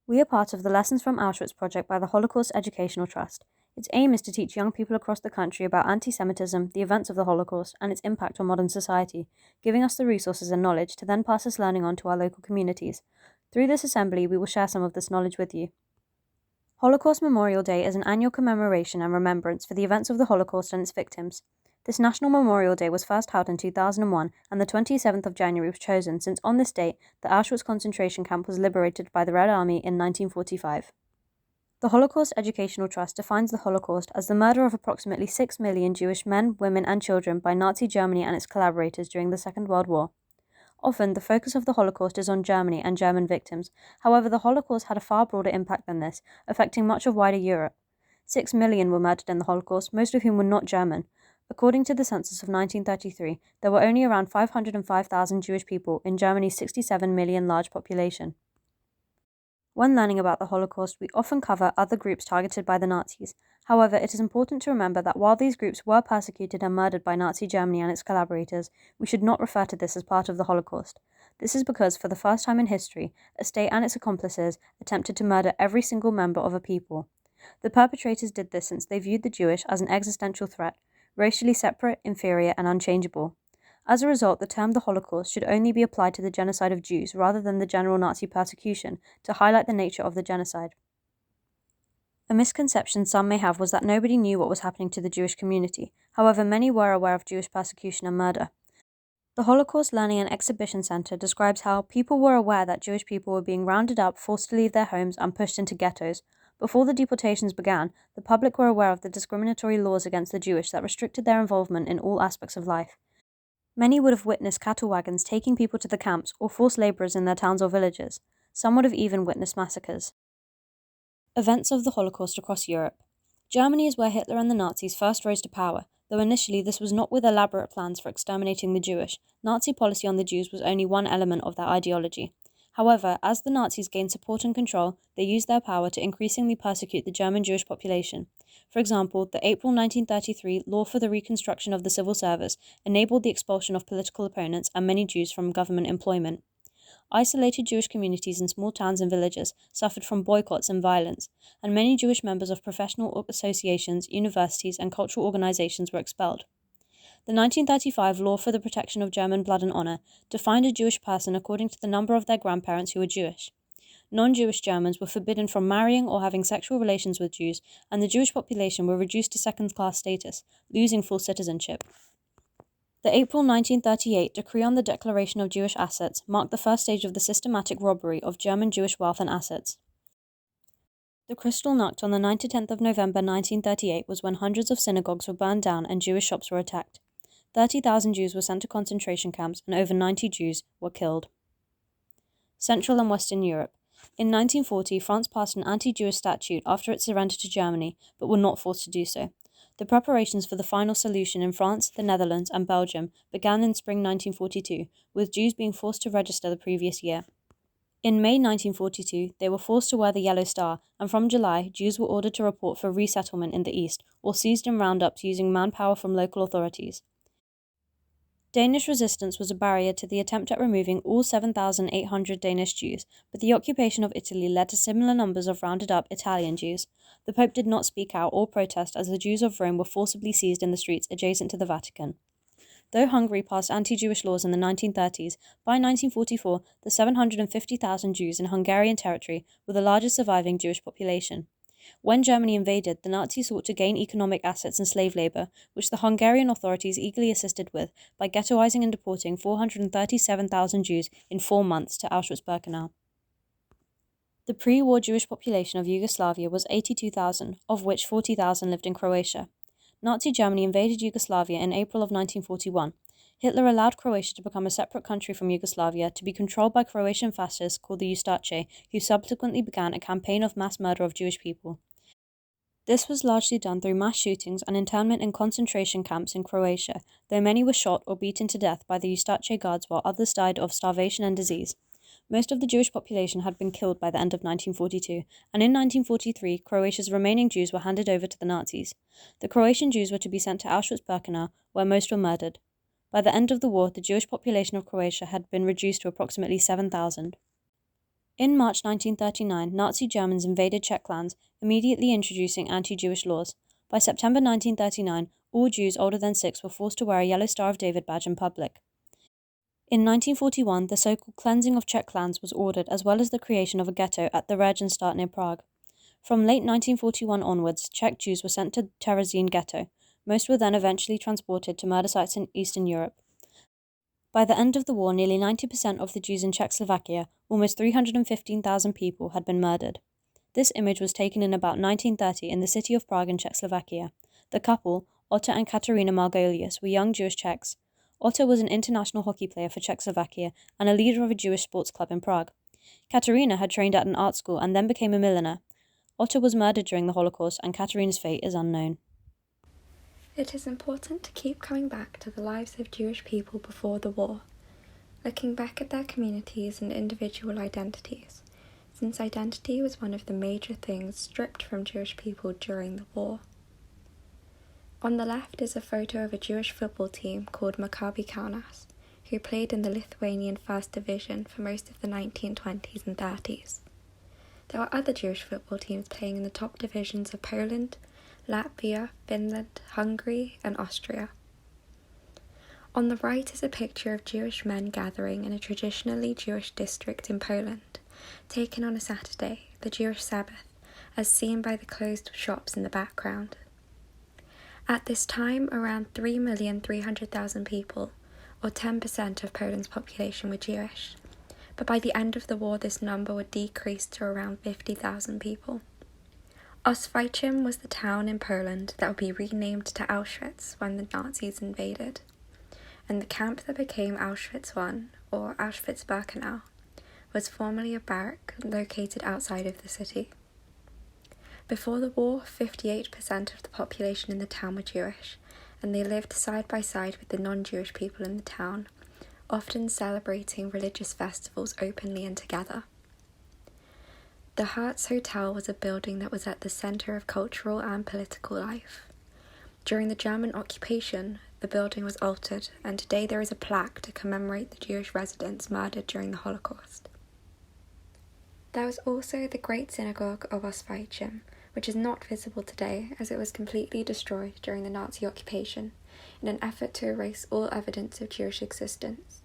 We are part of the Lessons from Auschwitz project by the Holocaust Educational Trust. Its aim is to teach young people across the country about anti-Semitism, the events of the Holocaust, and its impact on modern society, giving us the resources and knowledge to then pass this learning on to our local communities. Through this assembly, we will share some of this knowledge with you. Holocaust Memorial Day is an annual commemoration and remembrance for the events of the Holocaust and its victims. This National Memorial Day was first held in 2001, and the 27th of January was chosen since on this date, the Auschwitz concentration camp was liberated by the Red Army in 1945. The Holocaust Educational Trust defines the Holocaust as the murder of approximately 6 million Jewish men, women, and children by Nazi Germany and its collaborators during the Second World War. Often, the focus of the Holocaust is on Germany and German victims. However, the Holocaust had a far broader impact than this, affecting much of wider Europe. 6 million were murdered in the Holocaust, most of whom were not German. According to the census of 1933, there were only around 505,000 Jewish people in Germany's 67 million large population. When learning about the Holocaust, we often cover other groups targeted by the Nazis. However, it is important to remember that while these groups were persecuted and murdered by Nazi Germany and its collaborators, we should not refer to this as part of the Holocaust. This is because, for the first time in history, a state and its accomplices attempted to murder every single member of a people. The perpetrators did this since they viewed the Jewish as an existential threat, racially separate, inferior, and unchangeable. As a result, the term the Holocaust should only be applied to the genocide of Jews rather than the general Nazi persecution, to highlight the nature of the genocide. A misconception some may have was that nobody knew what was happening to the Jewish community. However, many were aware of Jewish persecution and murder. The Holocaust Learning and Exhibition Center describes how people were aware that Jewish people were being rounded up, forced to leave their homes, and pushed into ghettos. Before the deportations began, the public were aware of the discriminatory laws against the Jewish that restricted their involvement in all aspects of life. Many would have witnessed cattle wagons taking people to the camps or forced laborers in their towns or villages. Some would have even witnessed massacres. Events of the Holocaust across Europe. Germany is where Hitler and the Nazis first rose to power, though initially this was not with elaborate plans for exterminating the Jewish. Nazi policy on the Jews was only one element of their ideology. However, as the Nazis gained support and control, they used their power to increasingly persecute the German Jewish population. For example, the April 1933 Law for the Reconstruction of the Civil Service enabled the expulsion of political opponents and many Jews from government employment. Isolated Jewish communities in small towns and villages suffered from boycotts and violence, and many Jewish members of professional associations, universities, and cultural organizations were expelled. The 1935 Law for the Protection of German Blood and Honor defined a Jewish person according to the number of their grandparents who were Jewish. Non-Jewish Germans were forbidden from marrying or having sexual relations with Jews, and the Jewish population were reduced to second-class status, losing full citizenship. The April 1938 Decree on the Declaration of Jewish Assets marked the first stage of the systematic robbery of German Jewish wealth and assets. The Kristallnacht on the 9th to 10th of November 1938 was when hundreds of synagogues were burned down and Jewish shops were attacked. 30,000 Jews were sent to concentration camps and over 90 Jews were killed. Central and Western Europe. In 1940, France passed an anti-Jewish statute after it surrendered to Germany, but were not forced to do so. The preparations for the final solution in France, the Netherlands, and Belgium began in spring 1942, with Jews being forced to register the previous year. In May 1942, they were forced to wear the yellow star, and from July, Jews were ordered to report for resettlement in the east, or seized in roundups using manpower from local authorities. Danish resistance was a barrier to the attempt at removing all 7,800 Danish Jews, but the occupation of Italy led to similar numbers of rounded up Italian Jews. The Pope did not speak out or protest as the Jews of Rome were forcibly seized in the streets adjacent to the Vatican. Though Hungary passed anti-Jewish laws in the 1930s, by 1944 the 750,000 Jews in Hungarian territory were the largest surviving Jewish population. When Germany invaded, the Nazis sought to gain economic assets and slave labor, which the Hungarian authorities eagerly assisted with by ghettoizing and deporting 437,000 Jews in 4 months to Auschwitz-Birkenau. The pre-war Jewish population of Yugoslavia was 82,000, of which 40,000 lived in Croatia. Nazi Germany invaded Yugoslavia in April of 1941. Hitler allowed Croatia to become a separate country from Yugoslavia to be controlled by Croatian fascists called the Ustaše, who subsequently began a campaign of mass murder of Jewish people. This was largely done through mass shootings and internment in concentration camps in Croatia, though many were shot or beaten to death by the Ustaše guards while others died of starvation and disease. Most of the Jewish population had been killed by the end of 1942, and in 1943 Croatia's remaining Jews were handed over to the Nazis. The Croatian Jews were to be sent to Auschwitz-Birkenau, where most were murdered. By the end of the war, the Jewish population of Croatia had been reduced to approximately 7,000. In March 1939, Nazi Germans invaded Czech lands, immediately introducing anti-Jewish laws. By September 1939, all Jews older than 6 were forced to wear a yellow Star of David badge in public. In 1941, the so-called cleansing of Czech lands was ordered, as well as the creation of a ghetto at the Regenstadt near Prague. From late 1941 onwards, Czech Jews were sent to Terezín ghetto. Most were then eventually transported to murder sites in Eastern Europe. By the end of the war, nearly 90% of the Jews in Czechoslovakia, almost 315,000 people, had been murdered. This image was taken in about 1930 in the city of Prague in Czechoslovakia. The couple, Otto and Katerina Margolius, were young Jewish Czechs. Otto was an international hockey player for Czechoslovakia and a leader of a Jewish sports club in Prague. Katerina had trained at an art school and then became a milliner. Otto was murdered during the Holocaust, and Katerina's fate is unknown. It is important to keep coming back to the lives of Jewish people before the war, looking back at their communities and individual identities, since identity was one of the major things stripped from Jewish people during the war. On the left is a photo of a Jewish football team called Maccabi Kaunas, who played in the Lithuanian First Division for most of the 1920s and 30s. There were other Jewish football teams playing in the top divisions of Poland, Latvia, Finland, Hungary, and Austria. On the right is a picture of Jewish men gathering in a traditionally Jewish district in Poland, taken on a Saturday, the Jewish Sabbath, as seen by the closed shops in the background. At this time, around 3,300,000 people, or 10% of Poland's population, were Jewish, but by the end of the war this number would decrease to around 50,000 people. Auschwitz was the town in Poland that would be renamed to Auschwitz when the Nazis invaded, and the camp that became Auschwitz I, or Auschwitz-Birkenau, was formerly a barrack located outside of the city. Before the war, 58% of the population in the town were Jewish, and they lived side by side with the non-Jewish people in the town, often celebrating religious festivals openly and together. The Hertz Hotel was a building that was at the centre of cultural and political life. During the German occupation, the building was altered, and today there is a plaque to commemorate the Jewish residents murdered during the Holocaust. There was also the Great Synagogue of Auschwitz, which is not visible today as it was completely destroyed during the Nazi occupation in an effort to erase all evidence of Jewish existence.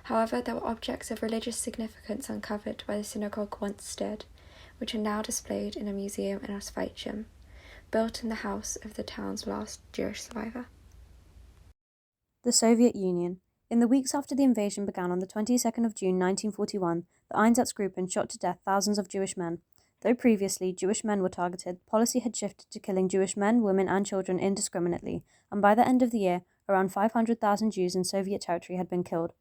However, there were objects of religious significance uncovered where the synagogue once stood, which are now displayed in a museum in Auschwitz, built in the house of the town's last Jewish survivor. The Soviet Union. In the weeks after the invasion began on the 22nd of June 1941, the Einsatzgruppen shot to death thousands of Jewish men. Though previously Jewish men were targeted, policy had shifted to killing Jewish men, women and children indiscriminately, and by the end of the year, around 500,000 Jews in Soviet territory had been killed.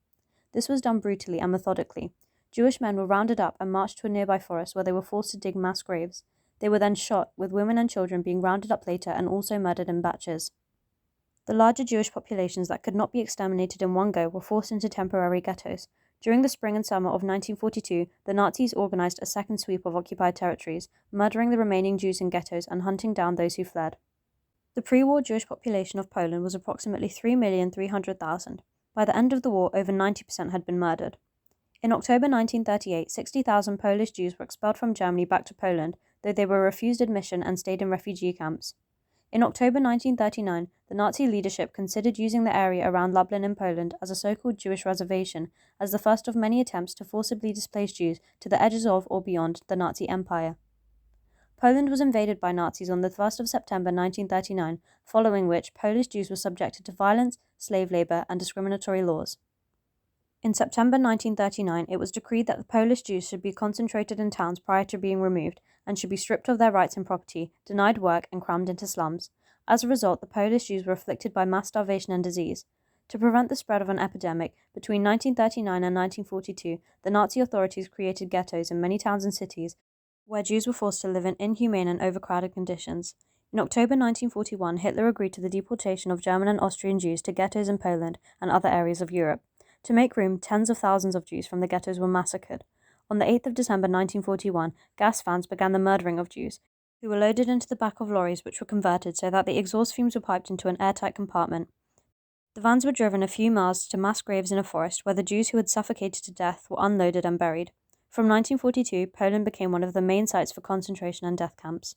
This was done brutally and methodically. Jewish men were rounded up and marched to a nearby forest where they were forced to dig mass graves. They were then shot, with women and children being rounded up later and also murdered in batches. The larger Jewish populations that could not be exterminated in one go were forced into temporary ghettos. During the spring and summer of 1942, the Nazis organized a second sweep of occupied territories, murdering the remaining Jews in ghettos and hunting down those who fled. The pre-war Jewish population of Poland was approximately 3,300,000. By the end of the war, over 90% had been murdered. In October 1938, 60,000 Polish Jews were expelled from Germany back to Poland, though they were refused admission and stayed in refugee camps. In October 1939, the Nazi leadership considered using the area around Lublin in Poland as a so-called Jewish reservation, as the first of many attempts to forcibly displace Jews to the edges of or beyond the Nazi Empire. Poland was invaded by Nazis on the 1st of September 1939, following which Polish Jews were subjected to violence, slave labour, and discriminatory laws. In September 1939, it was decreed that the Polish Jews should be concentrated in towns prior to being removed, and should be stripped of their rights and property, denied work, and crammed into slums. As a result, the Polish Jews were afflicted by mass starvation and disease. To prevent the spread of an epidemic, between 1939 and 1942, the Nazi authorities created ghettos in many towns and cities, where Jews were forced to live in inhumane and overcrowded conditions. In October 1941, Hitler agreed to the deportation of German and Austrian Jews to ghettos in Poland and other areas of Europe. To make room, tens of thousands of Jews from the ghettos were massacred. On the 8th of December 1941, gas vans began the murdering of Jews, who were loaded into the back of lorries which were converted so that the exhaust fumes were piped into an airtight compartment. The vans were driven a few miles to mass graves in a forest where the Jews who had suffocated to death were unloaded and buried. From 1942, Poland became one of the main sites for concentration and death camps.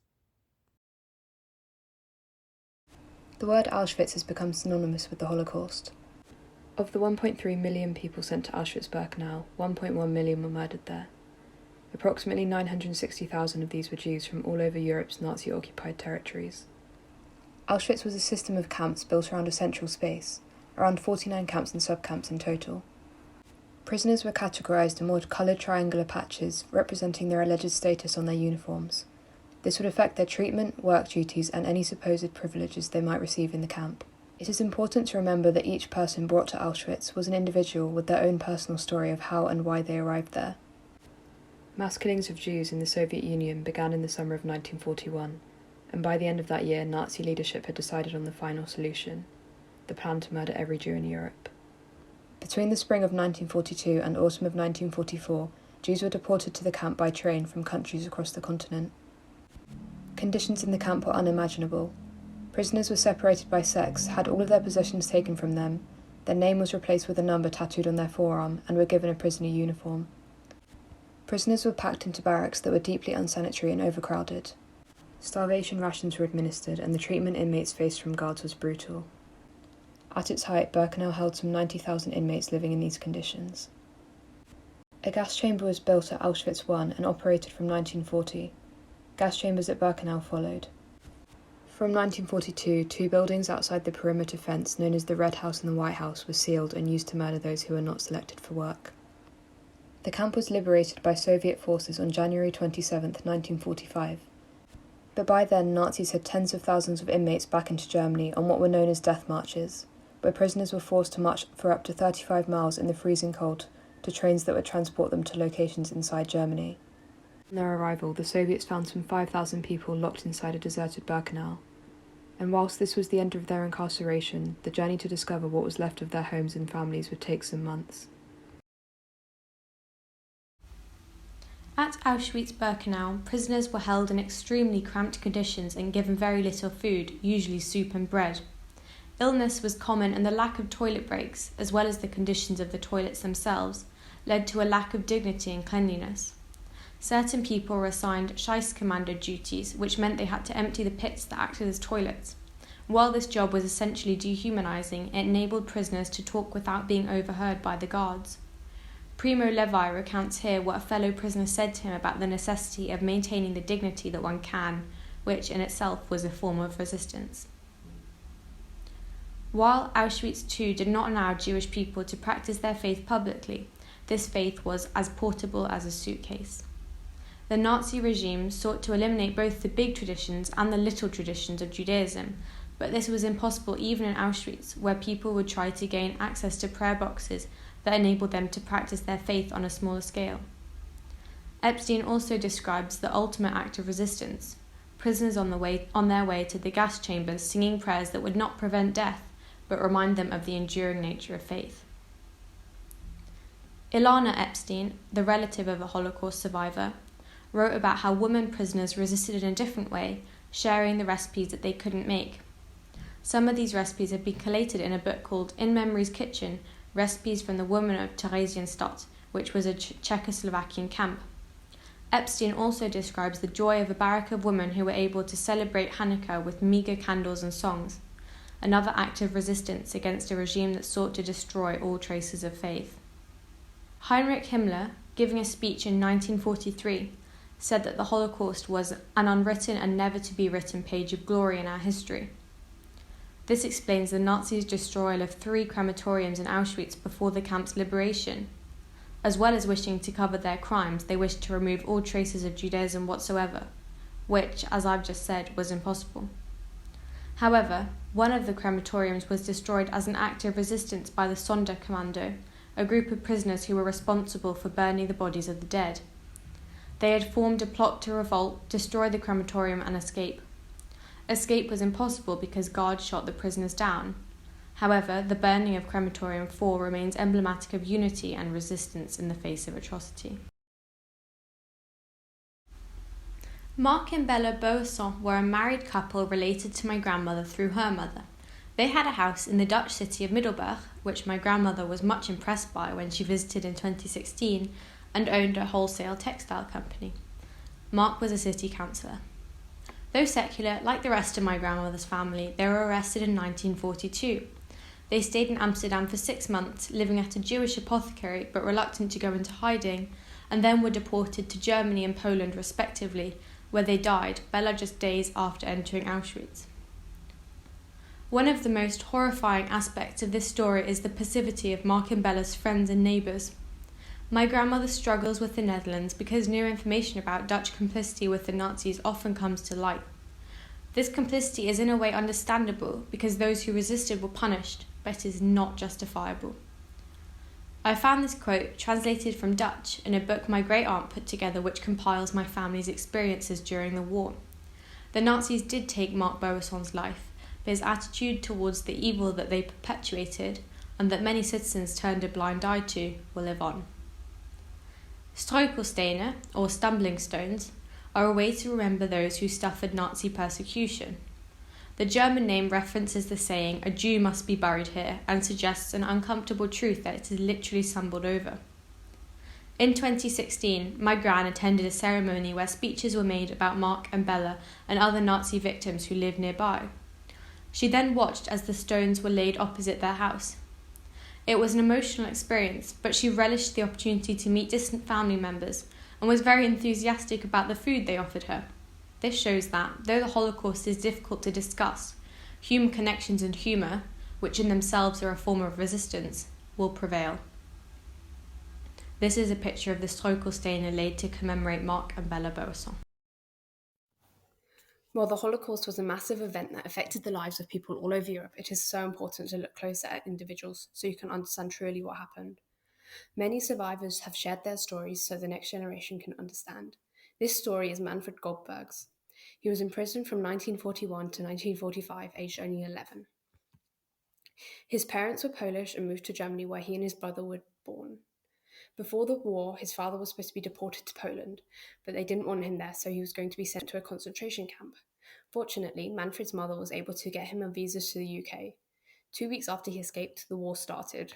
The word Auschwitz has become synonymous with the Holocaust. Of the 1.3 million people sent to Auschwitz-Birkenau, 1.1 million were murdered there. Approximately 960,000 of these were Jews from all over Europe's Nazi-occupied territories. Auschwitz was a system of camps built around a central space, around 49 camps and subcamps in total. Prisoners were categorised in more coloured triangular patches representing their alleged status on their uniforms. This would affect their treatment, work duties, and any supposed privileges they might receive in the camp. It is important to remember that each person brought to Auschwitz was an individual with their own personal story of how and why they arrived there. Mass killings of Jews in the Soviet Union began in the summer of 1941, and by the end of that year, Nazi leadership had decided on the final solution, the plan to murder every Jew in Europe. Between the spring of 1942 and autumn of 1944, Jews were deported to the camp by train from countries across the continent. Conditions in the camp were unimaginable. Prisoners were separated by sex, had all of their possessions taken from them, their name was replaced with a number tattooed on their forearm, and were given a prisoner uniform. Prisoners were packed into barracks that were deeply unsanitary and overcrowded. Starvation rations were administered, and the treatment inmates faced from guards was brutal. At its height, Birkenau held some 90,000 inmates living in these conditions. A gas chamber was built at Auschwitz I and operated from 1940. Gas chambers at Birkenau followed. From 1942, two buildings outside the perimeter fence, known as the Red House and the White House, were sealed and used to murder those who were not selected for work. The camp was liberated by Soviet forces on January 27, 1945. But by then, Nazis had tens of thousands of inmates back into Germany on what were known as death marches, where prisoners were forced to march for up to 35 miles in the freezing cold to trains that would transport them to locations inside Germany. On their arrival, the Soviets found some 5,000 people locked inside a deserted Birkenau. And whilst this was the end of their incarceration, the journey to discover what was left of their homes and families would take some months. At Auschwitz-Birkenau, prisoners were held in extremely cramped conditions and given very little food, usually soup and bread. Illness was common, and the lack of toilet breaks, as well as the conditions of the toilets themselves, led to a lack of dignity and cleanliness. Certain people were assigned Scheißkommando duties, which meant they had to empty the pits that acted as toilets. While this job was essentially dehumanizing, it enabled prisoners to talk without being overheard by the guards. Primo Levi recounts here what a fellow prisoner said to him about the necessity of maintaining the dignity that one can, which in itself was a form of resistance. While Auschwitz II did not allow Jewish people to practice their faith publicly, this faith was as portable as a suitcase. The Nazi regime sought to eliminate both the big traditions and the little traditions of Judaism, but this was impossible even in Auschwitz, where people would try to gain access to prayer boxes that enabled them to practice their faith on a smaller scale. Epstein also describes the ultimate act of resistance, prisoners on their way to the gas chambers singing prayers that would not prevent death, but remind them of the enduring nature of faith. Ilana Epstein, the relative of a Holocaust survivor, wrote about how women prisoners resisted in a different way, sharing the recipes that they couldn't make. Some of these recipes have been collated in a book called In Memory's Kitchen, Recipes from the Women of Theresienstadt, which was a Czechoslovakian camp. Epstein also describes the joy of a barrack of women who were able to celebrate Hanukkah with meagre candles and songs, another act of resistance against a regime that sought to destroy all traces of faith. Heinrich Himmler, giving a speech in 1943, said that the Holocaust was an unwritten and never to be written page of glory in our history. This explains the Nazis' destroyal of 3 crematoriums in Auschwitz before the camp's liberation. As well as wishing to cover their crimes, they wished to remove all traces of Judaism whatsoever, which, as I've just said, was impossible. However, one of the crematoriums was destroyed as an act of resistance by the Sonderkommando, a group of prisoners who were responsible for burning the bodies of the dead. They had formed a plot to revolt, destroy the crematorium, and escape. Escape was impossible because guards shot the prisoners down. However, the burning of Crematorium 4 remains emblematic of unity and resistance in the face of atrocity. Mark and Bella Boisson were a married couple related to my grandmother through her mother. They had a house in the Dutch city of Middelburg, which my grandmother was much impressed by when she visited in 2016, and owned a wholesale textile company. Mark was a city councillor. Though secular, like the rest of my grandmother's family, they were arrested in 1942. They stayed in Amsterdam for 6 months, living at a Jewish apothecary but reluctant to go into hiding, and then were deported to Germany and Poland respectively, where they died, Bella just days after entering Auschwitz. One of the most horrifying aspects of this story is the passivity of Mark and Bella's friends and neighbours. My grandmother struggles with the Netherlands because new information about Dutch complicity with the Nazis often comes to light. This complicity is in a way understandable because those who resisted were punished, but is not justifiable. I found this quote translated from Dutch in a book my great-aunt put together which compiles my family's experiences during the war. The Nazis did take Mark Boason's life, but his attitude towards the evil that they perpetuated, and that many citizens turned a blind eye to, will live on. Struikelstenen, or stumbling stones, are a way to remember those who suffered Nazi persecution. The German name references the saying, "A Jew must be buried here," and suggests an uncomfortable truth that it is literally stumbled over. In 2016, my gran attended a ceremony where speeches were made about Mark and Bella and other Nazi victims who lived nearby. She then watched as the stones were laid opposite their house. It was an emotional experience, but she relished the opportunity to meet distant family members and was very enthusiastic about the food they offered her. This shows that, though the Holocaust is difficult to discuss, human connections and humour, which in themselves are a form of resistance, will prevail. This is a picture of the Struikelstenen laid to commemorate Mark and Bella Boason. While the Holocaust was a massive event that affected the lives of people all over Europe, it is so important to look closer at individuals so you can understand truly what happened. Many survivors have shared their stories so the next generation can understand. This story is Manfred Goldberg's. He was imprisoned from 1941 to 1945, aged only 11. His parents were Polish and moved to Germany where he and his brother were born. Before the war, his father was supposed to be deported to Poland, but they didn't want him there, so he was going to be sent to a concentration camp. Fortunately, Manfred's mother was able to get him a visa to the UK. 2 weeks after he escaped, the war started.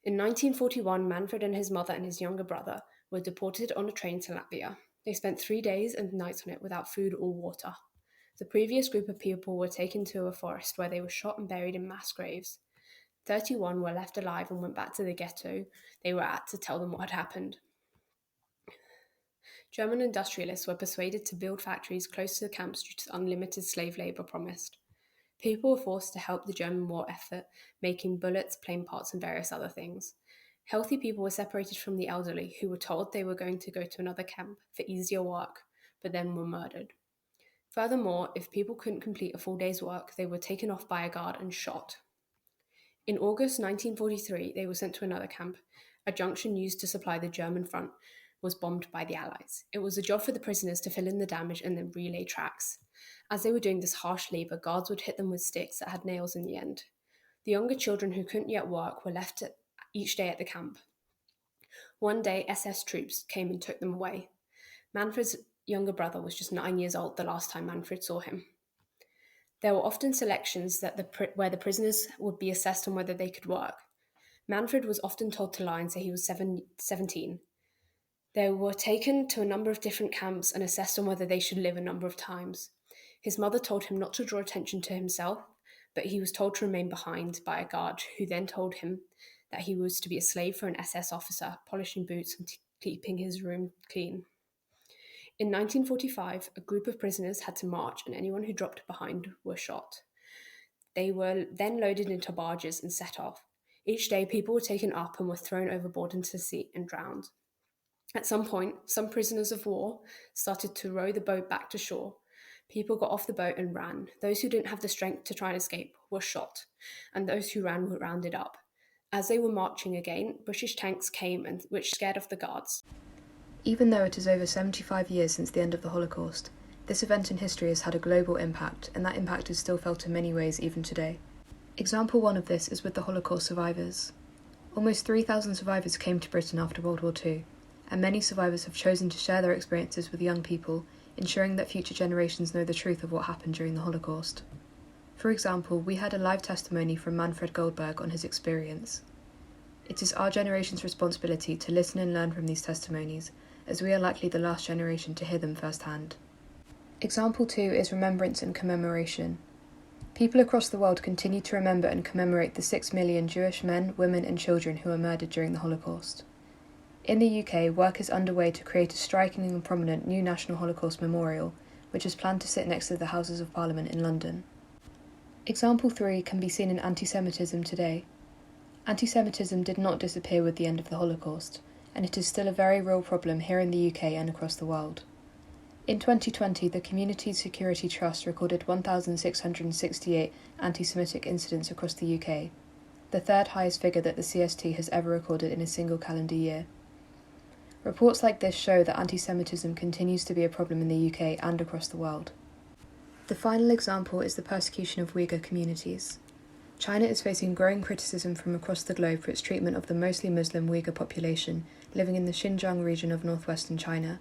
In 1941, Manfred and his mother and his younger brother were deported on a train to Latvia. They spent 3 days and nights on it without food or water. The previous group of people were taken to a forest where they were shot and buried in mass graves. 31 were left alive and went back to the ghetto they were at to tell them what had happened. German industrialists were persuaded to build factories close to the camps due to the unlimited slave labour promised. People were forced to help the German war effort, making bullets, plane parts and various other things. Healthy people were separated from the elderly, who were told they were going to go to another camp for easier work, but then were murdered. Furthermore, if people couldn't complete a full day's work, they were taken off by a guard and shot. In August 1943, they were sent to another camp. A junction used to supply the German front was bombed by the Allies. It was a job for the prisoners to fill in the damage and then relay tracks. As they were doing this harsh labour, guards would hit them with sticks that had nails in the end. The younger children who couldn't yet work were left each day at the camp. One day, SS troops came and took them away. Manfred's younger brother was just 9 years old the last time Manfred saw him. There were often selections where the prisoners would be assessed on whether they could work. Manfred was often told to lie and say he was 17. They were taken to a number of different camps and assessed on whether they should live a number of times. His mother told him not to draw attention to himself, but he was told to remain behind by a guard who then told him that he was to be a slave for an SS officer, polishing boots and keeping his room clean. In 1945, a group of prisoners had to march and anyone who dropped behind were shot. They were then loaded into barges and set off. Each day, people were taken up and were thrown overboard into the sea and drowned. At some point, some prisoners of war started to row the boat back to shore. People got off the boat and ran. Those who didn't have the strength to try and escape were shot, and those who ran were rounded up. As they were marching again, British tanks came which scared off the guards. Even though it is over 75 years since the end of the Holocaust, this event in history has had a global impact, and that impact is still felt in many ways even today. Example one of this is with the Holocaust survivors. Almost 3,000 survivors came to Britain after World War II, and many survivors have chosen to share their experiences with young people, ensuring that future generations know the truth of what happened during the Holocaust. For example, we had a live testimony from Manfred Goldberg on his experience. It is our generation's responsibility to listen and learn from these testimonies, as we are likely the last generation to hear them firsthand. Example 2 is remembrance and commemoration. People across the world continue to remember and commemorate the 6 million Jewish men, women and children who were murdered during the Holocaust. In the UK, work is underway to create a striking and prominent new National Holocaust Memorial, which is planned to sit next to the Houses of Parliament in London. Example 3 can be seen in anti-Semitism today. Anti-Semitism did not disappear with the end of the Holocaust, and it is still a very real problem here in the UK and across the world. In 2020, the Community Security Trust recorded 1,668 anti-Semitic incidents across the UK, the third highest figure that the CST has ever recorded in a single calendar year. Reports like this show that anti-Semitism continues to be a problem in the UK and across the world. The final example is the persecution of Uyghur communities. China is facing growing criticism from across the globe for its treatment of the mostly Muslim Uyghur population living in the Xinjiang region of northwestern China.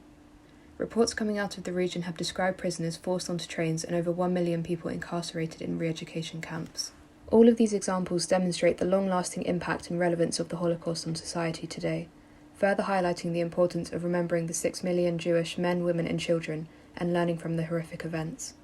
Reports coming out of the region have described prisoners forced onto trains and over 1 million people incarcerated in re-education camps. All of these examples demonstrate the long-lasting impact and relevance of the Holocaust on society today, further highlighting the importance of remembering the 6 million Jewish men, women and children and learning from the horrific events.